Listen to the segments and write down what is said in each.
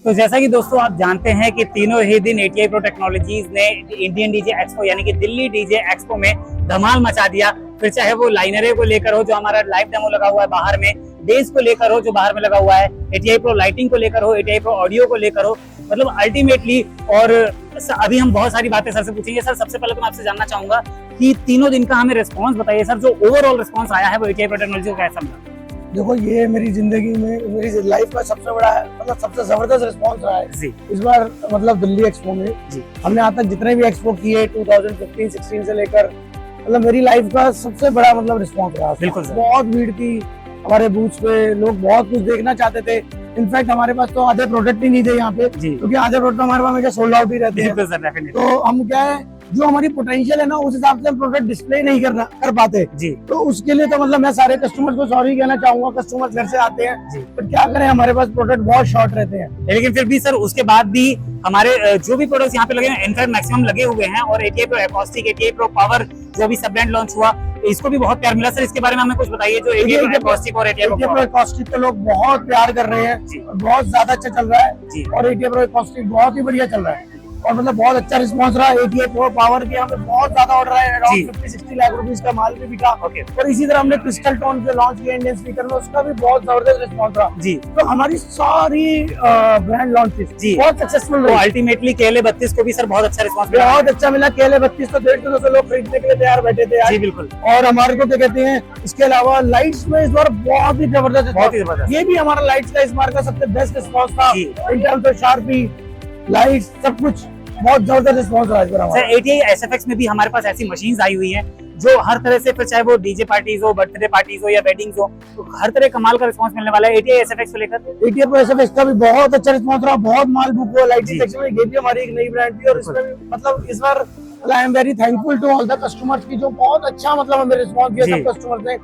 तो जैसा कि दोस्तों आप जानते हैं कि तीनों ही दिन ATI Pro टेक्नोलॉजीज ने इंडियन डीजे एक्सपो यानी कि दिल्ली डीजे एक्सपो में धमाल मचा दिया। फिर चाहे वो लाइनरे को लेकर हो जो हमारा लाइव डेमो लगा हुआ है बाहर में, बेस को लेकर हो जो बाहर में लगा हुआ है, ATI Pro लाइटिंग को लेकर हो, ATI Pro ऑडियो को लेकर हो, मतलब अल्टीमेटली। और अभी हम बहुत सारी बातें सर से पूछेंगे। सर सबसे पहले तो मैं आपसे जानना चाहूंगा कि तीनों दिन का हमें रिस्पॉन्स बताइए सर, जो ओवरऑल रिस्पॉन्स आया है वो ATI Pro टेक्नोलॉजी को कैसा मिला? देखो, ये मेरी जिंदगी में, मेरी लाइफ का सबसे बड़ा, मतलब सबसे जबरदस्त रिस्पांस रहा है जी। इस बार, मतलब दिल्ली एक्सपो में जी। हमने आज तक जितने भी एक्सपो किए 2015-16 से लेकर, मतलब मेरी लाइफ का सबसे बड़ा मतलब रिस्पांस रहा। बिल्कुल सर। बहुत भीड़ थी हमारे बूथ पे, लोग बहुत कुछ देखना चाहते थे। इनफैक्ट हमारे पास तो आधे प्रोडक्ट ही नहीं थे यहाँ पे, क्योंकि आधे प्रोडक्ट हमारे पास हमेशा सोल्ड आउट ही रहते हैं। तो हम क्या है, जो हमारी पोटेंशियल है ना, उस हिसाब से हम प्रोडक्ट डिस्प्ले नहीं कर पाते जी। तो उसके लिए तो मतलब मैं सारे कस्टमर्स को सॉरी कहना चाहूंगा। कस्टमर्स घर से आते हैं जी, पर क्या करें, हमारे पास प्रोडक्ट बहुत शॉर्ट रहते हैं। लेकिन फिर भी सर उसके बाद भी हमारे जो भी प्रोडक्ट्स यहाँ पे लगे हैं, इनफैक्ट मैक्सिमम लगे हुए हैं। और ATI Pro acoustic, ATI Pro power जो अभी सब ब्रांड लॉन्च हुआ, इसको भी बहुत प्यार मिला। सर इसके बारे में हमें कुछ बताइए, जो ATI Pro एकॉस्टिक और ATI Pro एकॉस्टिक को लोग बहुत प्यार कर रहे हैं, बहुत ज्यादा अच्छा चल रहा है। और ATI Pro एकॉस्टिक बहुत ही बढ़िया चल रहा है और मतलब बहुत अच्छा रिस्पांस रहा। ATI Pro पावर के यहाँ पे बहुत ज्यादा ऑर्डर है, अराउंड 50-60 लाख रुपीस का माल भी बिका। और इसी तरह हमने क्रिस्टल टोन जो लॉन्च किया इंडियन स्पीकर में, उसका भी बहुत जबरदस्त रिस्पांस रहा जी। तो हमारी सारी ब्रांड लॉन्चेस बहुत सक्सेसफुल रही। अल्टीमेटली KLA32 को भी सर बहुत अच्छा रिस्पांस मिला, बहुत अच्छा मिला। KLA32 तो 150-200 लोग खरीदने के लिए तैयार बैठे थे आज। जी बिल्कुल। और हमारे को क्या कहते हैं, इसके अलावा लाइट्स में इस बार बहुत ही जबरदस्त, ये भी हमारा लाइट्स का इस बार का सबसे बेस्ट रिस्पांस था। In terms of sharpy, lights, सब कुछ बहुत जबरदस्त रिस्पांस रहा है हमारा। ATI SFX में भी हमारे पास ऐसी मशीन्स आई हुई हैं जो हर तरह से, फिर चाहे वो डीजे पार्टीज हो, बर्थडे पार्टीज हो या वेडिंग्स हो, तो हर तरह कमाल का रिस्पांस मिलने वाला है ATI SFX को लेकर। ATI Pro SFX का भी बहुत अच्छा रिस्पांस रहा, बहुत माल बुक हुआ लाइट सेक्शन में। ये भी हमारी एक नई ब्रांड थी और इसमें भी मतलब इस बार I am very thankful to all the customers की, जो बहुत अच्छा मतलब हमें रिस्पांस दिया। सब कस्टमर्स ने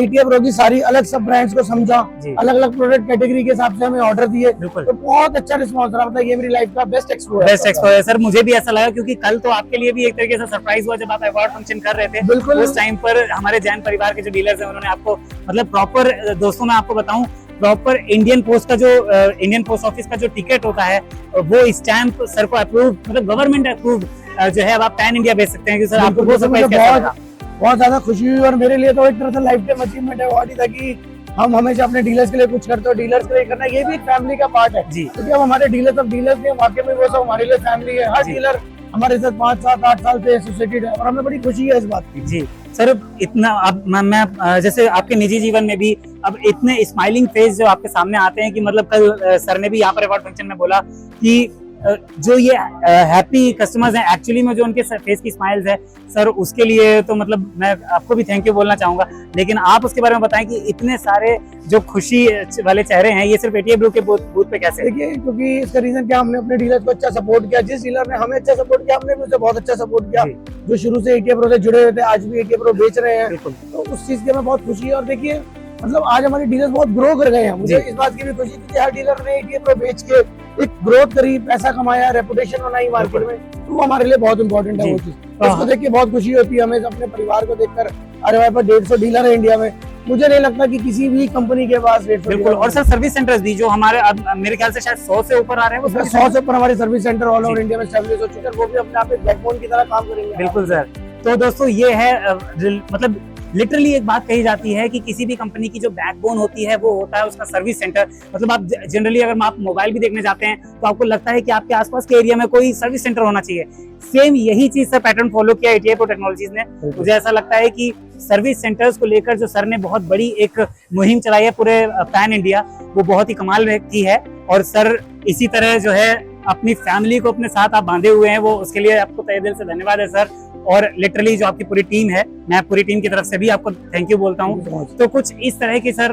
ATI Pro की सारी अलग सब ब्रांड्स को समझा, अलग अलग प्रोडक्ट कैटेगरी के हिसाब से हमें ऑर्डर दिए, तो बहुत अच्छा रिस्पांस रहा। मतलब ये मेरी लाइफ का बेस्ट एक्सपो है सर। मुझे भी ऐसा लगा, क्योंकि कल तो आपके लिए भी एक तरीके से सरप्राइज हुआ जब आप अवार्ड फंक्शन कर रहे थे। बिल्कुल। उस टाइम पर हमारे जैन परिवार के जो डीलर्स हैं उन्होंने आपको मतलब प्रॉपर, दोस्तों मैं आपको बताऊं, प्रॉपर इंडियन पोस्ट का जो इंडियन पोस्ट ऑफिस का जो टिकट होता है वो स्टैंप सर को अप्रूव, मतलब गवर्नमेंट अप्रूव जो है, अब आप पैन इंडिया भेज सकते हैं। कि सर आपको वो सरप्राइज कैसा लगा? बहुत ज्यादा खुशी हुई। और मेरे लिए तो एक तरह से लाइफ टाइम अचीवमेंट है वो था कि हम हमेशा अपने डीलर्स के लिए कुछ करते हो, डीलर्स के लिए करना ये भी एक फैमिली का पार्ट है जी। क्योंकि हम हमारे डीलर्स के वाकई में वो सब हमारे लिए फैमिली है। हर डीलर हमारे साथ 5, 7, 8 साल से एसोसिएटेड है और हमें बड़ी खुशी है इस बात की जी। सर इतना अब मैं जैसे आपके निजी जीवन में भी अब इतने स्माइलिंग फेस जो आपके सामने आते हैं कि मतलब कल सर ने भी यहाँ पर अवार्ड फंक्शन में बोला कि जो ये हैप्पी कस्टमर्स हैं, एक्चुअली में जो उनके फेस की स्माइल्स है सर, उसके लिए तो मतलब मैं आपको भी थैंक यू बोलना चाहूंगा। लेकिन आप उसके बारे में बताएं कि इतने सारे जो खुशी वाले चेहरे हैं, ये सिर्फ ATI Pro के बूथ पे कैसे? देखिए, क्योंकि इसका रीजन क्या, हमने अपने डीलर को अच्छा सपोर्ट किया। जिस डीलर ने हमें अच्छा सपोर्ट किया, हमने भी उसे बहुत अच्छा सपोर्ट किया। जो शुरू से ATI Pro से जुड़े हुए थे, आज भी ATI Pro बेच रहे हैं, तो उस चीज की हमें बहुत खुशी है। और देखिए, मतलब आज हमारे डीलर्स बहुत ग्रो कर गए हैं। मुझे इस बात की भी खुशी थी कि हर डीलर ने ATI Pro बेच के एक ग्रोथ करी, पैसा कमाया, रेपुटेशन बनाई मार्केट में, तो वो हमारे लिए बहुत इंपॉर्टेंट है वो चीज। उसको देख के बहुत खुशी होती है हमें, अपने परिवार को देखकर। अरे हमारे पास 150 डीलर है इंडिया में, मुझे नहीं लगता कि किसी भी कंपनी के पास 150। बिल्कुल। और सर सर्विस सेंटर्स भी जो हमारे अब मेरे ख्याल से शायद 100 से ऊपर आ रहे हैं, 100 से ऊपर हमारे service centre all over India में एस्टैब्लिश हो चुके हैं। वो भी अपने आप एक बैकबोन की तरह काम करेंगे। बिल्कुल सर। तो दोस्तों ये है मतलब लिटरली एक बात कही जाती है कि किसी भी कंपनी की जो बैकबोन होती है वो होता है उसका सर्विस सेंटर। मतलब आप जनरली अगर आप मोबाइल भी देखने जाते हैं तो आपको लगता है कि आपके आसपास के एरिया में कोई सर्विस सेंटर होना चाहिए। सेम यही चीज सर पैटर्न फॉलो किया ATI Pro टेक्नोलॉजीज ने। मुझे ऐसा लगता है कि सर्विस सेंटर्स को लेकर जो सर ने बहुत बड़ी एक मुहिम चलाई है पूरे पैन इंडिया, वो बहुत ही कमाल की है। और सर इसी तरह जो है अपनी फैमिली को अपने साथ आप बांधे हुए हैं, वो उसके लिए आपको तहे दिल से धन्यवाद है सर। और लिटरली जो आपकी पूरी टीम है, मैं पूरी टीम की तरफ से भी आपको थैंक यू बोलता हूँ। तो कुछ इस तरह की सर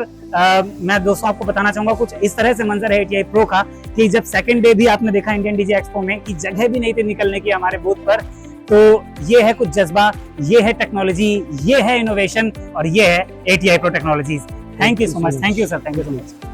मैं दोस्तों आपको बताना चाहूंगा, कुछ इस तरह से मंजर है ATI Pro का कि जब सेकंड डे भी आपने देखा इंडियन डीजे एक्सपो में कि जगह भी नहीं थी निकलने की हमारे बूथ पर। तो ये है कुछ जज्बा, ये है टेक्नोलॉजी, ये है इनोवेशन और ये है ATI Pro technologies. Thank you so much. Thank you sir. Thank you so much.